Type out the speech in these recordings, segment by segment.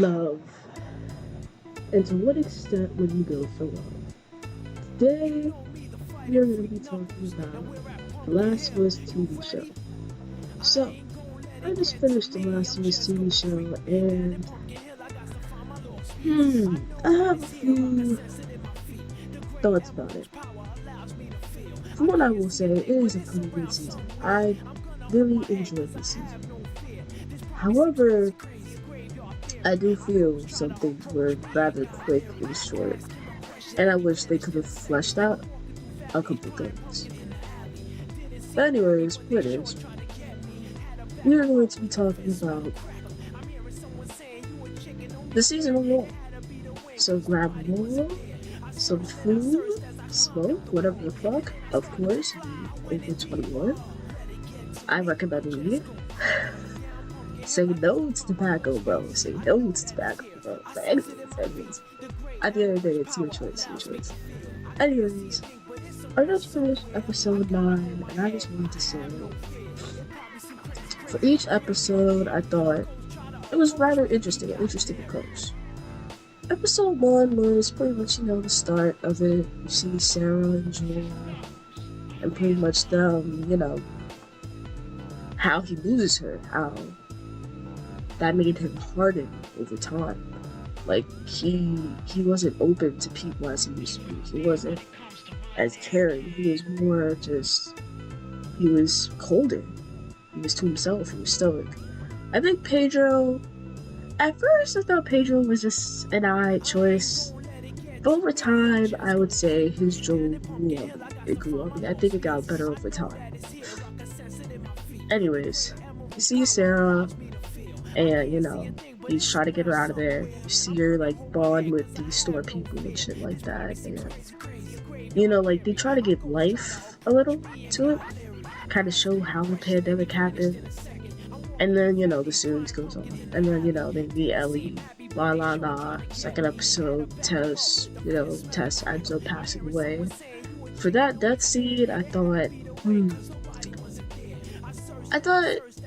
love, and to what extent would you go for love? Today, we are going to be talking about the Last of Us TV show. So, I just finished the Last of Us TV show, and I have a few thoughts about it. From what I will say, it is a pretty good season. I really enjoyed this season. However, I do feel some things were rather quick and short, and I wish they could have fleshed out a couple things. But anyways, what is? We are going to be talking about the season overall. So grab more, some food, smoke, whatever the fuck. Of course, over 21. I recommend weed. Say no to tobacco, bro. Say no to tobacco, bro. But anyways. At the end of the day, it's your choice, Anyways, I just finished episode 9, and I just wanted to say, for each episode, I thought it was rather interesting approach. Episode 1 was pretty much, the start of it. You see Sarah and Joel, and pretty much them, how he loses her, how that made him harden over time. Like, he wasn't open to people as he used to be. He wasn't as caring. He was more just, he was colder. He was to himself. He was stoic. I think Pedro, at first I thought Pedro was just an alright choice. But over time, I would say his Joel grew up. It grew up. I think it got better over time. Anyways, you see Sarah, and he's trying to get her out of there. You see her bond with these store people and shit like that, and they try to give life a little to it, kind of show how the pandemic happened. And then the series goes on, and then they meet Ellie, second episode, Tess ends up passing away. For that death scene, I thought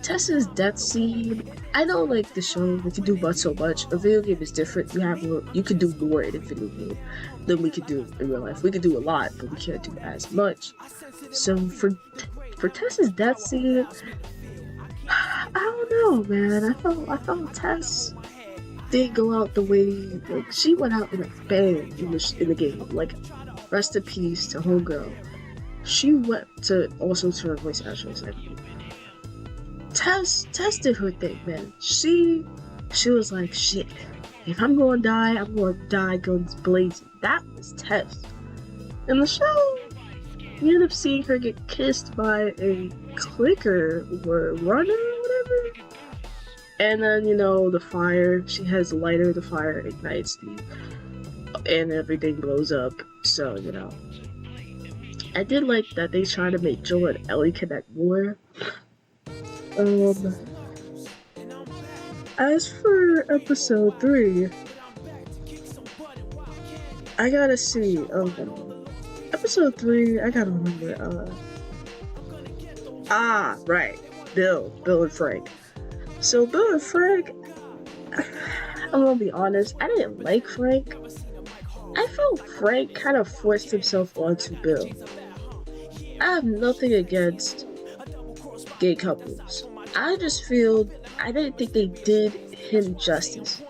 Tessa's death scene, I know the show, we can do but so much. A video game is different. You can do more in a video game than we could do in real life. We can do a lot, but we can't do as much. So for Tessa's death scene, I don't know, man. I felt Tess didn't go out the way, she went out in a bang in the game. Rest in peace to homegirl. She went to her voice actress. Tess did her thing, man. She was like, shit, if I'm gonna die, I'm gonna die guns blazing. That was Tess. In the show, you end up seeing her get kissed by a clicker or runner or whatever. And then, the fire, she has a lighter, the fire ignites and everything blows up. So, I did like that they try to make Joel and Ellie connect more. As for episode 3, I gotta see, episode 3, I gotta remember, right, Bill and Frank. So Bill and Frank, I'm gonna be honest, I didn't like Frank. I felt Frank kind of forced himself onto Bill. I have nothing against gay couples. I just feel I didn't think they did him justice.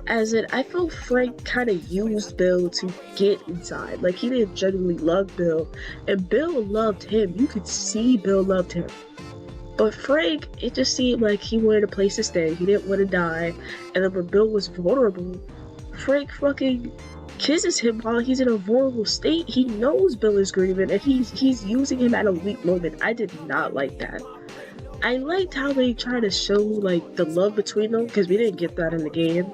As in, I felt Frank kind of used Bill to get inside. He didn't genuinely love Bill, and Bill loved him. You could see Bill loved him. But Frank, it just seemed like he wanted a place to stay. He didn't want to die. And then when Bill was vulnerable, Frank fucking kisses him while he's in a vulnerable state. He knows Bill is grieving, and he's using him at a weak moment. I did not like that. I liked how they tried to show the love between them, because we didn't get that in the game.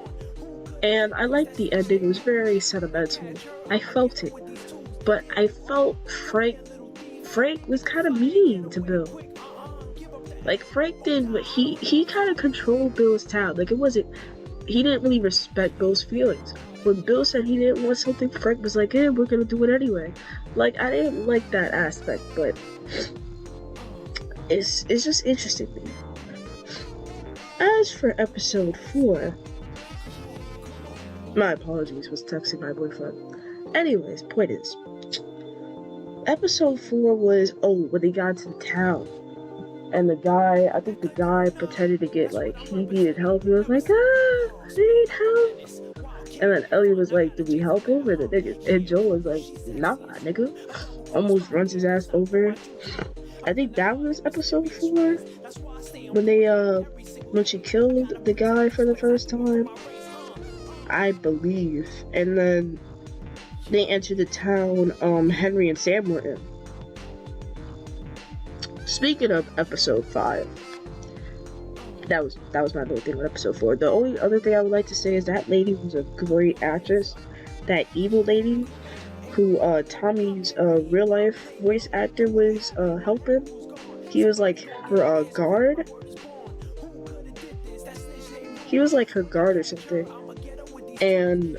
And I liked the ending. It was very sentimental. I felt it. But I felt Frank was kind of mean to Bill. Frank did, but he kind of controlled Bill's town. It wasn't, he didn't really respect Bill's feelings. When Bill said he didn't want something, Frank was like, hey, we're gonna do it anyway. I didn't like that aspect, but it's just interesting to me. As for episode 4, My apologies, was texting my boyfriend. Anyways, point is, episode 4 was, when they got to the town. And I think the guy pretended to get, like, he needed help. He was like, I need help. And then Ellie was like, did we help him? And Joel was like, nah, nigga. Almost runs his ass over. I think that was episode 4. When she killed the guy for the first time. I believe. And then they entered the town Henry and Sam were in. Speaking of episode 5, that was my little thing with episode 4. The only other thing I would like to say is that lady was a great actress. That evil lady who Tommy's real life voice actor was helping. He was like her guard. He was like her guard or something. And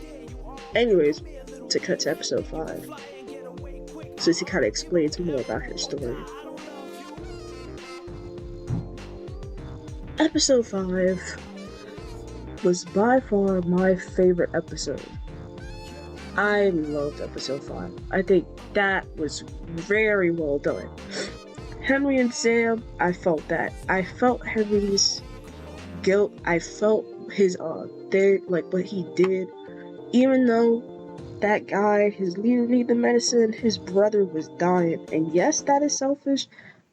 anyways, to cut to episode 5, since he kind of explains more about her story. Episode 5 was by far my favorite episode. I loved episode 5. I think that was very well done. Henry and Sam, I felt that. I felt Henry's guilt. I felt his like what he did. Even though that guy, his leader, needed the medicine, his brother was dying. And yes, that is selfish.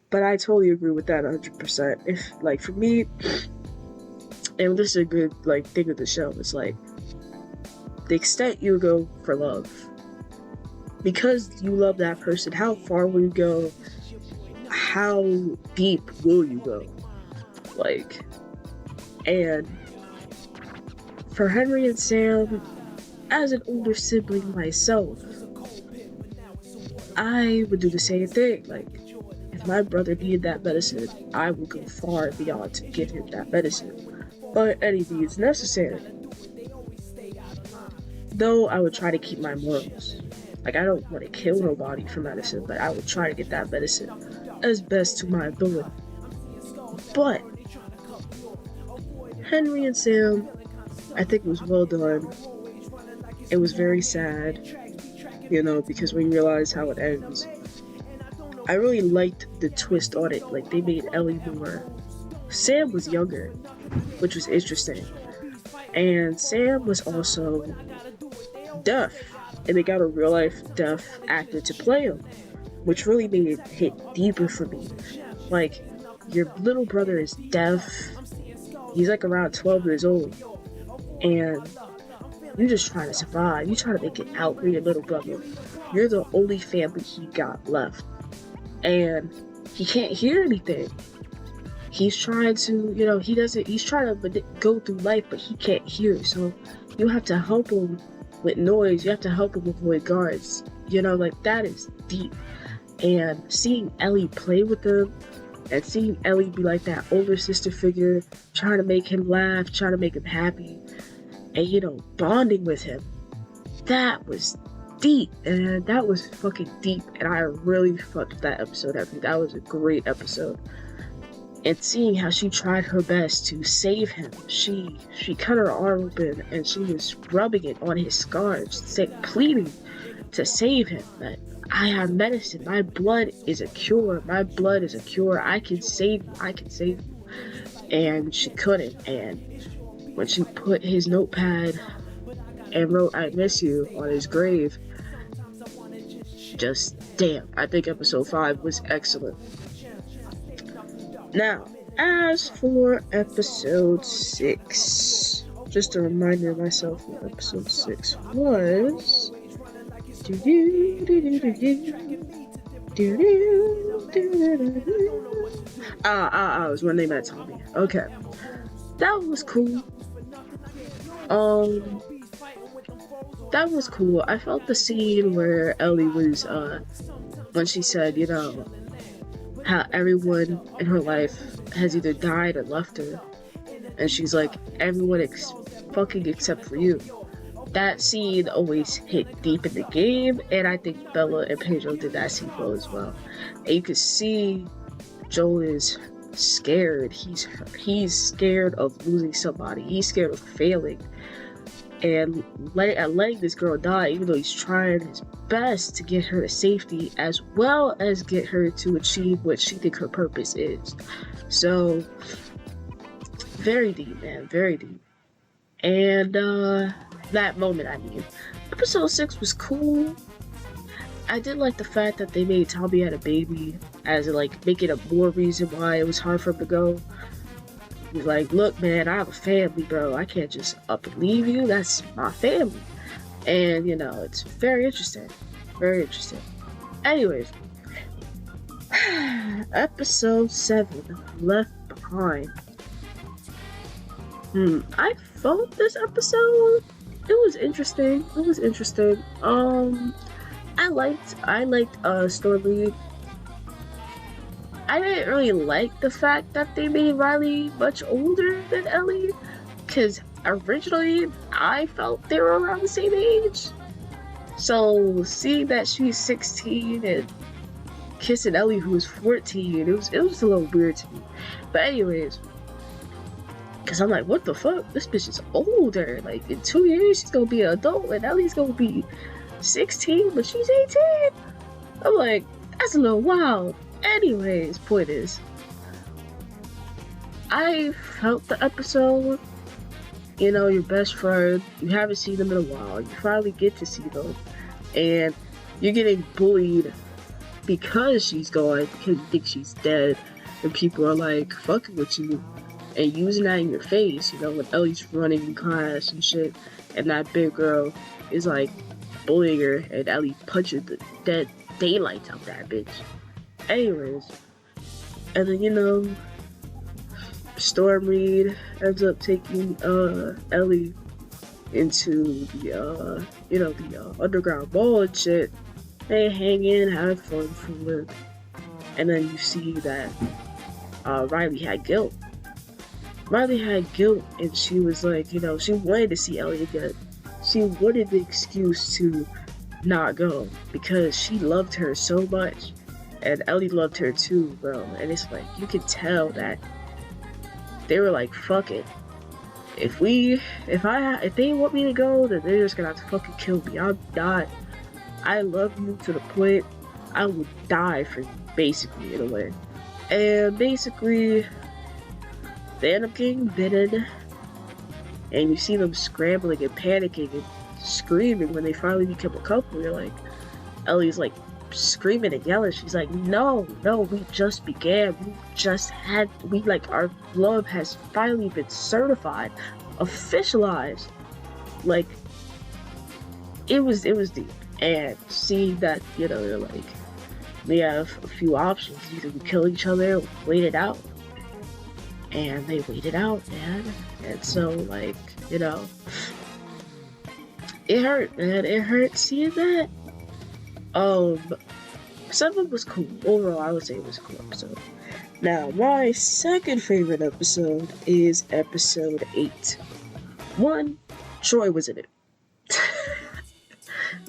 But I totally agree with that 100%. If, like, for me, and this is a good, like, thing of the show, it's like, the extent you go for love. Because you love that person, how far will you go? How deep will you go? Like, and for Henry and Sam, as an older sibling myself, I would do the same thing. Like, if my brother needed that medicine, I would go far and beyond to give him that medicine, by any means necessary. Though I would try to keep my morals. Like, I don't want to kill nobody for medicine, but I would try to get that medicine as best to my ability. But Henry and Sam, I think, was well done. It was very sad, because when you realize how it ends. I really liked the twist on it. Like, they made Ellie more. Sam was younger, which was interesting. And Sam was also deaf. And they got a real life deaf actor to play him, which really made it hit deeper for me. Like, your little brother is deaf. He's like around 12 years old. And you're just trying to survive. You're trying to make it out for your little brother. You're the only family he got left. And he can't hear anything. He's trying to, he's trying to go through life, but he can't hear. So you have to help him with noise. You have to help him avoid guards. Like, that is deep. And seeing Ellie play with him, and seeing Ellie be like that older sister figure, trying to make him laugh, trying to make him happy, and, bonding with him, that was deep, and that was fucking deep, and I really fucked with that episode. I think that was a great episode. And seeing how she tried her best to save him, she cut her arm open and she was rubbing it on his scars, pleading to save him. That I have medicine, my blood is a cure, I can save you, And she couldn't, and when she put his notepad and wrote "I miss you" on his grave, just damn, I think episode 5 was excellent. Now, as for episode 6, just a reminder of myself what episode 6 was. It was when they met Tommy. Okay. That was cool. That was cool. I felt the scene where Ellie was, when she said, how everyone in her life has either died or left her. And she's like, everyone fucking except for you. That scene always hit deep in the game, and I think Bella and Pedro did that scene well as well. And you could see Joel is scared. He's scared of losing somebody. He's scared of failing. and letting this girl die, even though he's trying his best to get her to safety as well as get her to achieve what she thinks her purpose is. So, very deep, man, very deep. And that moment, I mean, episode 6 was cool. I did like the fact that they made Tommy had a baby, as like making a more reason why it was hard for him to go. He's like, look, man, I have a family, bro. I can't just up and leave you. That's my family. And, you know, it's very interesting. Very interesting. Anyways, episode 7, Left Behind. I felt this episode. It was interesting. It was interesting. I liked Storm Reed. I didn't really like the fact that they made Riley much older than Ellie, because originally I felt they were around the same age. So seeing that she's 16 and kissing Ellie who was 14, it was a little weird to me. But anyways, because I'm like, what the fuck? This bitch is older. Like, in 2 years she's gonna be an adult and Ellie's gonna be 16, but she's 18. I'm like, that's a little wild. Anyways, point is, I felt the episode. You know, your best friend, you haven't seen them in a while, you finally get to see them, and you're getting bullied because she's gone, because you think she's dead, and people are like fucking with you and using that in your face, you know, when Ellie's running in class and shit, and that big girl is like bullying her, and Ellie punches the dead daylights out that bitch. Anyways, and then, you know, Storm Reed ends up taking Ellie into the the underground mall and shit. They hang in, have fun for a little, and then you see that Riley had guilt. Riley had guilt, and she was like, you know, she wanted to see Ellie again. She wanted the excuse to not go because she loved her so much, and Ellie loved her too, bro. And it's like, you can tell that they were like, fuck it. If they want me to go, then they're just gonna have to fucking kill me. I'll die. I love you to the point I will die for you, basically, in a way. And basically, they end up getting bitten, and you see them scrambling and panicking and screaming when they finally become a couple. You're like, Ellie's like screaming and yelling. She's like, no, we just began. Our love has finally been certified, officialized. Like, it was deep. And seeing that, you know, they're like, we have a few options. Either we kill each other or wait it out. And they waited out, man. And so, like, you know, it hurt, man. It hurt seeing that. Some of it was cool. Overall, I would say it was a cool episode. Now, my second favorite episode is episode 8. 1, Troy was in it.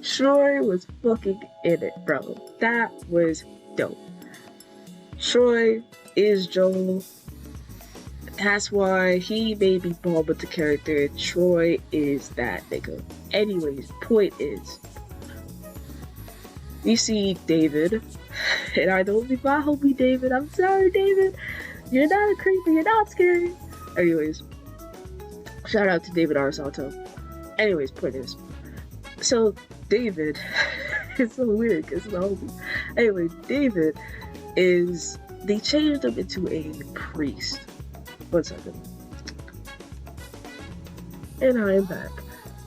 Troy was fucking in it, bro. That was dope. Troy is Joel. That's why he made me ball with the character. Troy is that nigga. Anyways, point is, we see David, and I don't be my homie David. I'm sorry, David. You're not a creepy. You're not scary. Anyways, shout out to David Arsato. Anyways, point is, so David, it's so weird because it's my homie. Anyway, David is, they changed him into a priest. 1 second. And I am back.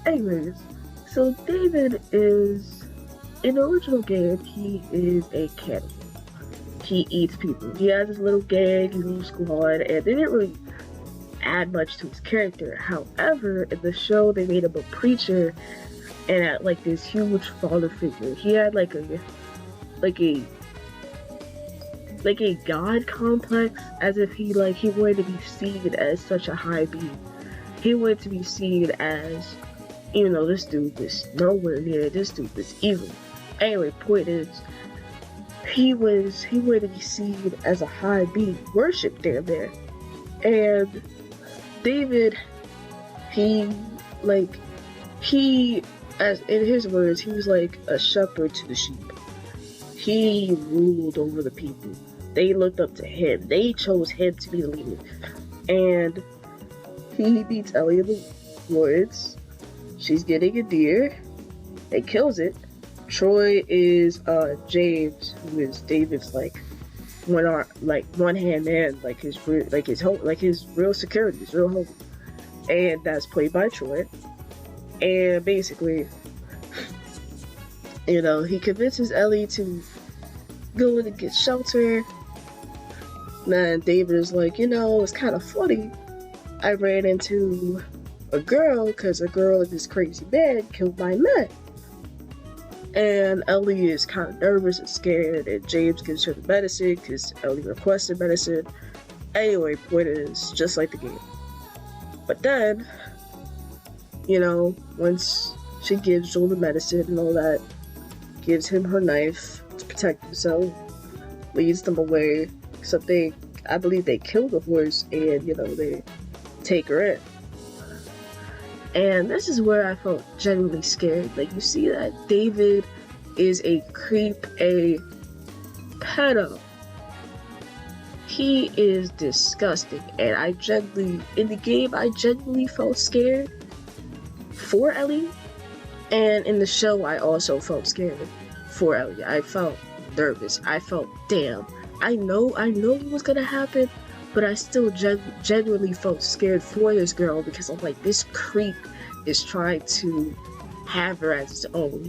Anyways, so David is, in the original game, he is a cannibal. He eats people. He has his little gang, his little squad, and they didn't really add much to his character. However, in the show, they made him a preacher and at like this huge father figure. He had like a god complex, as if he wanted to be seen as such a high being. He wanted to be seen as, even though this dude was nowhere near, this dude was evil. Anyway, point is, he wanted to be seen as a high being, worshipped down there. And David, he He, as in his words, he was like a shepherd to the sheep. He ruled over the people. They looked up to him. They chose him to be the leader. And he beats Ellie in the woods. She's getting a deer. He kills it. Troy is James, who is David's like one hand man, like his real security, his real home. And that's played by Troy. And basically, he convinces Ellie to go in and get shelter. Then David is like, it's kind of funny. I ran into a girl because a girl and this crazy man killed my man. And Ellie is kind of nervous and scared, and James gives her the medicine because Ellie requested medicine. Anyway, point is, just like the game. But then, once she gives Joel the medicine and all that, gives him her knife to protect himself, leads them away, except I believe they kill the horse and, they take her in. And this is where I felt genuinely scared. Like, you see that David is a creep, a pedo. He is disgusting. And in the game, I genuinely felt scared for Ellie. And in the show, I also felt scared for Ellie. I felt nervous. I felt, damn, I know what was gonna happen, but I still genuinely felt scared for this girl because I'm like, this creep is trying to have her as his own.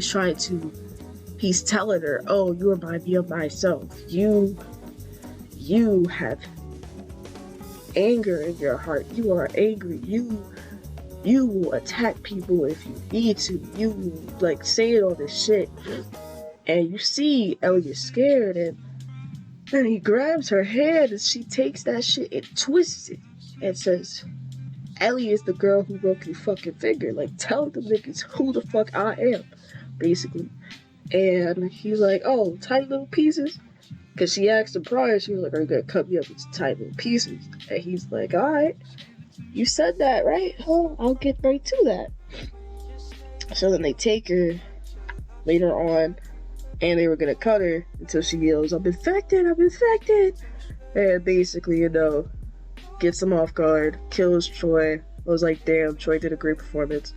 He's telling her, oh, you remind me of myself. You have anger in your heart. You are angry. You will attack people if you need to. You like saying all this shit. And you see Ellie is scared, and then he grabs her hand and she takes that shit and twists it and says, Ellie is the girl who broke your fucking finger. Like, tell the niggas who the fuck I am, basically. And he's like, oh, tiny little pieces? Because she asked him prior, she was like, are you gonna cut me up into tiny little pieces? And he's like, alright, you said that, right? Oh, I'll get right to that. So then they take her later on, and they were gonna cut her until she yells, I'm infected! And basically, gets them off guard, kills Troy. I was like, damn, Troy did a great performance.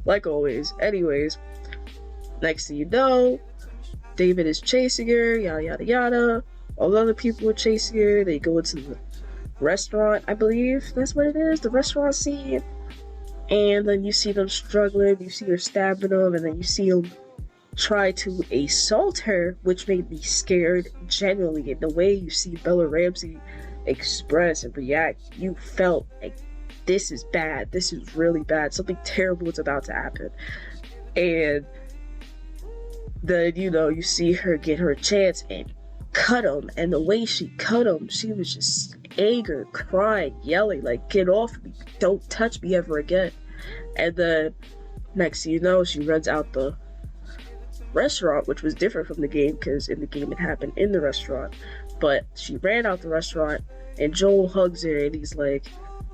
Like always. Anyways, next thing you know, David is chasing her, yada yada yada. All the other people are chasing her. They go into the restaurant, I believe that's what it is, the restaurant scene. And then you see them struggling, you see her stabbing them, and then you see him try to assault her, which made me scared, genuinely. And the way you see Bella Ramsey express and react, you felt like, this is bad, this is really bad, something terrible is about to happen. And then, you see her get her chance and cut him, and the way she cut him, she was just angry, crying, yelling, like, get off me, don't touch me ever again. And then, next thing you know, she runs out the restaurant, which was different from the game, because in the game it happened in the restaurant. But she ran out the restaurant, and Joel hugs her, and he's like,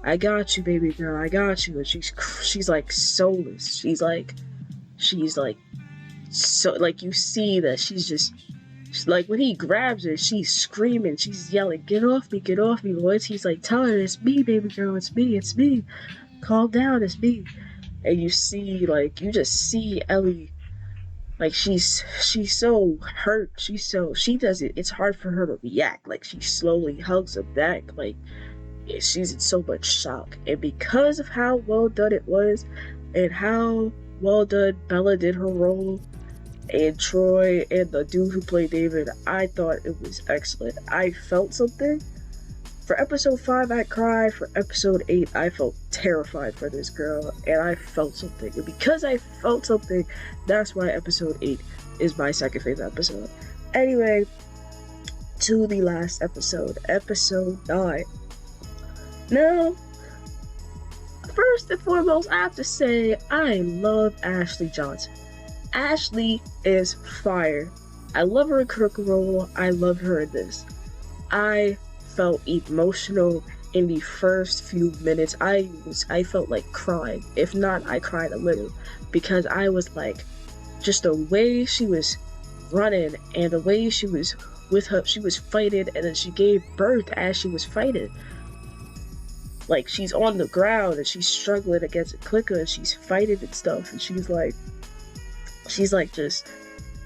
I got you, baby girl, I got you. And she's like soulless. She's like, so, like, you see that she's like, when he grabs her, she's screaming, she's yelling, get off me, boys. He's like, tell her, it's me, baby girl, it's me, calm down, it's me. And you see, like, you just see Ellie, like, she's so hurt, it's hard for her to react. Like, she slowly hugs him back, like, she's in so much shock. And because of how well done it was, and how well done Bella did her role, and Troy and the dude who played David, I thought it was excellent. I felt something. For episode 5, I cried. For episode 8, I felt terrified for this girl, and I felt something. And because I felt something, that's why episode 8 is my second favorite episode. Anyway, to the last episode, episode 9. Now, first and foremost, I have to say, I love Ashley Johnson. Ashley is fire. I love her in Critical Role. I love her in this. I felt emotional in the first few minutes, I felt like crying. If not, I cried a little because I was like, just the way she was running and the way she was with her, she was fighting, and then she gave birth as she was fighting. Like, she's on the ground and she's struggling against a clicker and she's fighting and stuff, and she's like just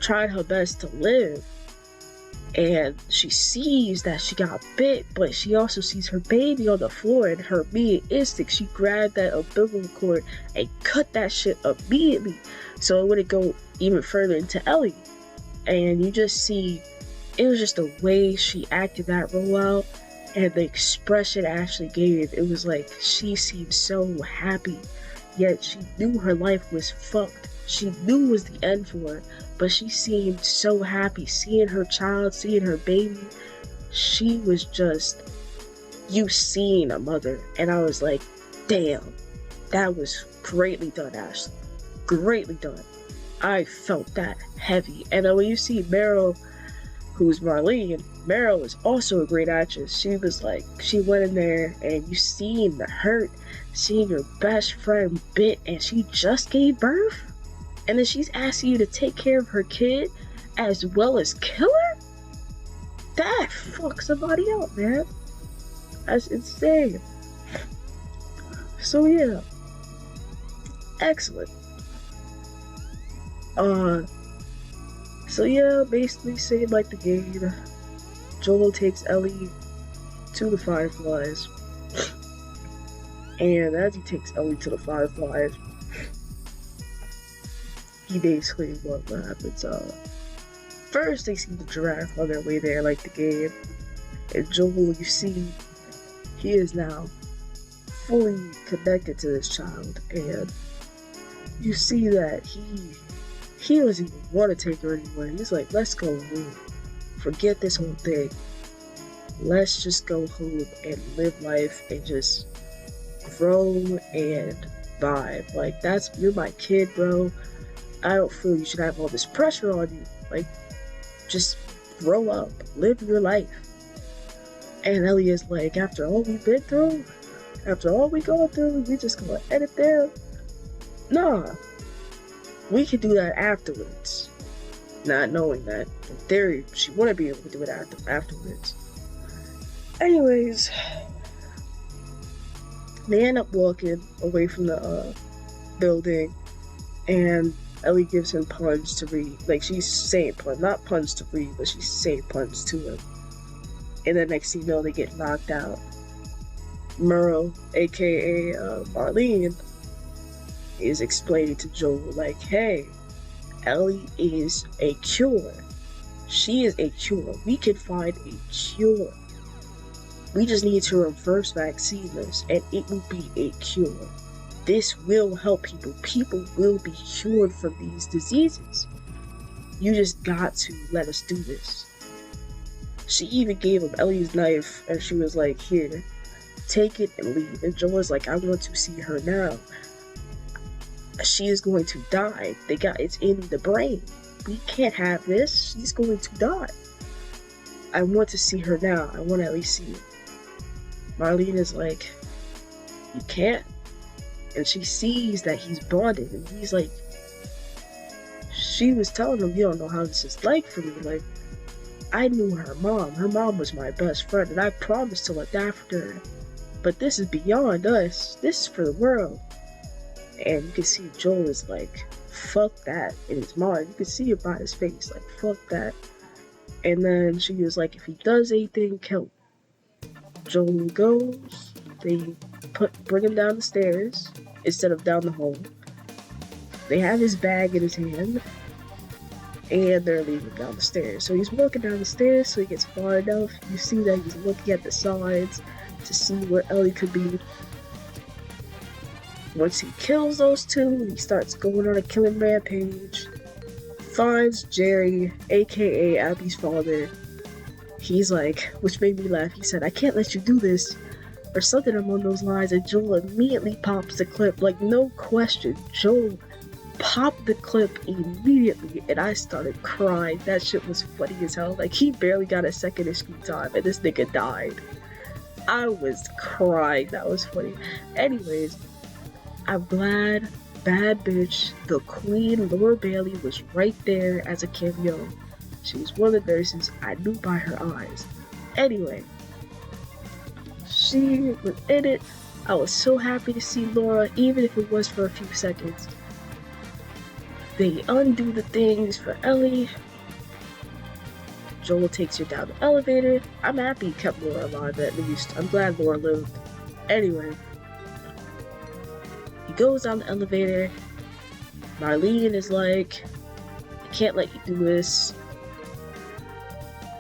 trying her best to live. And she sees that she got bit, but she also sees her baby on the floor, and her immediate instinct, she grabbed that umbilical cord and cut that shit immediately so it wouldn't go even further into Ellie. And you just see, it was just the way she acted that rollout and the expression Ashley gave. It was like she seemed so happy, yet she knew her life was fucked. She knew it was the end for her, but she seemed so happy seeing her child, seeing her baby. She was just, you seeing a mother, and I was like, damn, that was greatly done, Ashley. Greatly done. I felt that heavy. And then when you see Meryl, who's Marlene, Meryl is also a great actress. She was like, she went in there and you seen the hurt, seeing your best friend bit, and she just gave birth, and then she's asking you to take care of her kid as well as kill her? That fucks somebody up, man. That's insane. So yeah, excellent. So yeah, basically same like the game. Joel takes Ellie to the Fireflies, and as he takes Ellie to the Fireflies, he basically, what happens, first they see the giraffe on their way there like the game, and Joel, you see, he is now fully connected to this child, and you see that he doesn't even want to take her anywhere. He's like, let's go home. Forget this whole thing. Let's just go home and live life and just grow and vibe. Like, you're my kid, bro. I don't feel you should have all this pressure on you. Like, just grow up. Live your life. And Ellie is like, after all we've been through, after all we go through, we just gonna end it there? Nah. We could do that afterwards. Not knowing that, in theory, she wouldn't be able to do it afterwards. Anyways, they end up walking away from the building, and Ellie gives him puns to read. Like, she's saying puns, not puns to read, but she's saying puns to him. And then next thing you know, they get knocked out. Merle, aka Marlene, is explaining to Joel, like, hey, Ellie is a cure. She is a cure. We can find a cure. We just need to reverse vaccine this, and it will be a cure. This will help people. People will be cured from these diseases. You just got to let us do this. She even gave him Ellie's knife, and she was like, here, take it and leave. And Joel was like, I want to see her now. She is going to die. It's in the brain. We can't have this. She's going to die. I want to see her now. I want to at least see it. Marlene is like, you can't. And she sees that he's bonded, and he's like, she was telling him, you don't know how this is like for me. Like, I knew her mom. Her mom was my best friend, and I promised to look after her. But this is beyond us. This is for the world. And you can see Joel is like, fuck that, in his mind. You can see it by his face, like, fuck that. And then she was like, if he does anything, kill him. Joel goes, they bring him down the stairs instead of down the hall. They have his bag in his hand, and they're leaving down the stairs. So he's walking down the stairs, so he gets far enough. You see that he's looking at the sides to see where Ellie could be. Once he kills those two, he starts going on a killing rampage. Finds Jerry, aka Abby's father. He's like, which made me laugh, he said, I can't let you do this, or something along those lines, and Joel immediately pops the clip, like, no question. Joel popped the clip immediately, and I started crying. That shit was funny as hell. Like, he barely got a second of screen time, and this nigga died. I was crying. That was funny. Anyways, I'm glad Bad Bitch, the Queen, Laura Bailey, was right there as a cameo. She was one of the nurses. I knew by her eyes. Anyway, she was in it. I was so happy to see Laura, even if it was for a few seconds. They undo the things for Ellie. Joel takes her down the elevator. I'm happy he kept Laura alive at least. I'm glad Laura lived. Anyway, he goes down the elevator. Marlene is like, I can't let you do this.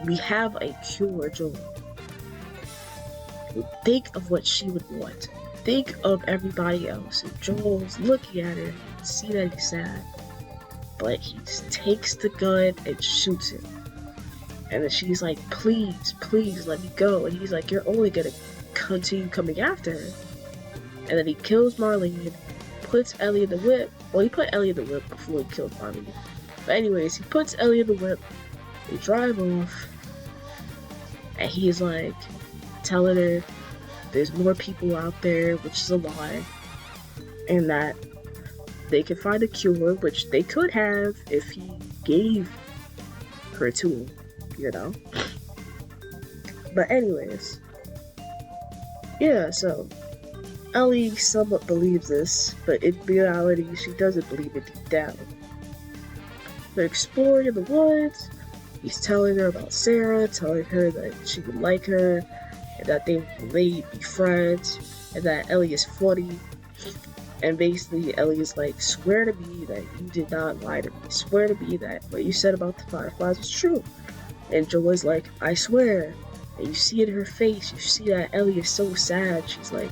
We have a cure, Joel. Think of what she would want. Think of everybody else. And Joel's looking at her, see that he's sad. But he takes the gun and shoots him. And then she's like, please, please let me go. And he's like, you're only gonna continue coming after her. And then he kills Marlene, puts Ellie in the whip. Well, he put Ellie in the whip before he killed Marlene. But anyways, he puts Ellie in the whip. They drive off. And he's like, telling her there's more people out there, which is a lie. And that they can find a cure, which they could have if he gave her to him. You know? But anyways, yeah, so Ellie somewhat believes this, but in reality, she doesn't believe it deep down. They're exploring in the woods. He's telling her about Sarah, telling her that she would like her, and that they would be friends, and that Ellie is funny. And basically, Ellie is like, swear to me that you did not lie to me. Swear to me that what you said about the Fireflies was true. And Joel is like, I swear. And you see it in her face. You see that Ellie is so sad. She's like,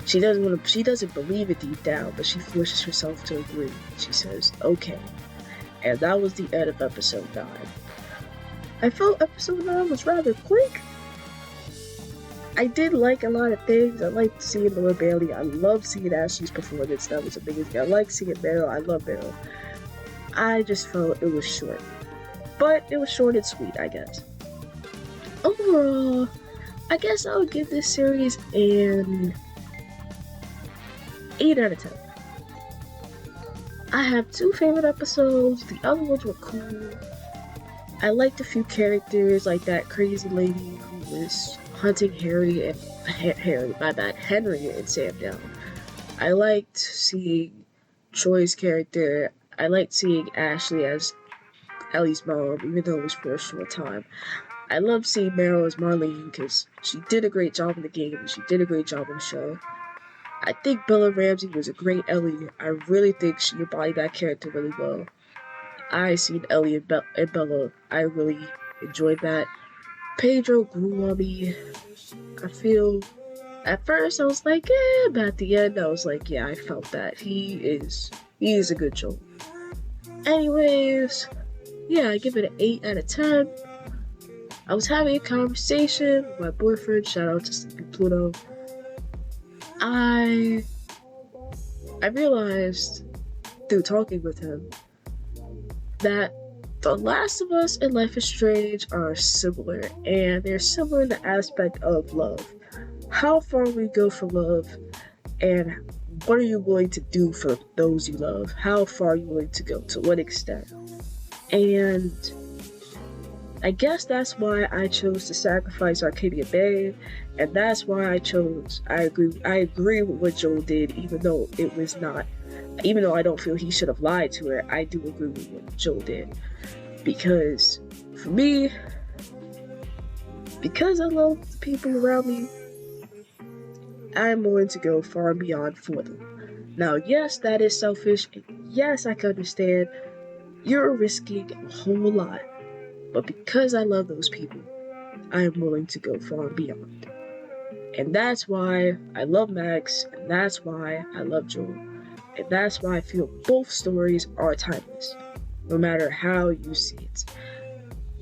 she doesn't believe it deep down, but she forces herself to agree. She says, okay. And that was the end of episode 9. I felt episode 9 was rather quick. I did like a lot of things. I liked seeing Laura Bailey. I loved seeing Ashley's performance. That was amazing. I liked seeing Meryl. I love Meryl. I just felt it was short. But it was short and sweet, I guess. Overall, I guess I would give this series an 8 out of 10. I have 2 favorite episodes. The other ones were cool. I liked a few characters, like that crazy lady who was hunting Henry and Sam down. I liked seeing Troy's character. I liked seeing Ashley as Ellie's mom, even though it was for a short time. I love seeing Meryl as Marlene because she did a great job in the game and she did a great job in the show. I think Bella Ramsey was a great Ellie. I really think she embodied that character really well. I seen Ellie and Bella. I really enjoyed that. Pedro grew on me. I feel, at first I was like, but at the end I was like, yeah, I felt that. He is a good Joel. Anyways, yeah, I give it an 8 out of 10. I was having a conversation with my boyfriend, shout out to Sleepy Pluto. I realized through talking with him that The Last of Us and Life is Strange are similar, and they're similar in the aspect of love. How far will you go for love, and what are you willing to do for those you love? How far are you willing to go? To what extent? And I guess that's why I chose to sacrifice Arcadia Bay, and that's why I agree with what Joel did, even though I don't feel he should have lied to her. I do agree with what Joel did. Because, for me, because I love the people around me, I'm willing to go far and beyond for them. Now, yes, that is selfish, and yes, I can understand you're risking a whole lot. But because I love those people, I am willing to go far and beyond. And that's why I love Max, and that's why I love Joel. And that's why I feel both stories are timeless, no matter how you see it.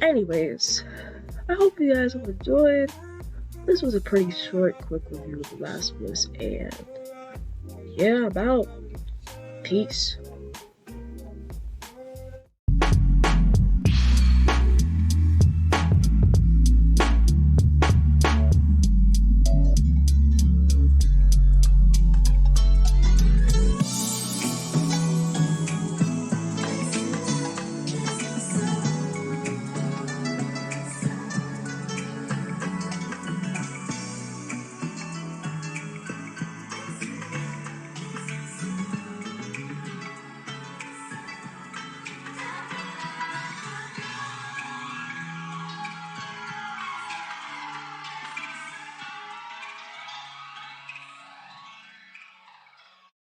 Anyways, I hope you guys will enjoy. This was a pretty short, quick review of The Last of Us, and yeah, about. Peace.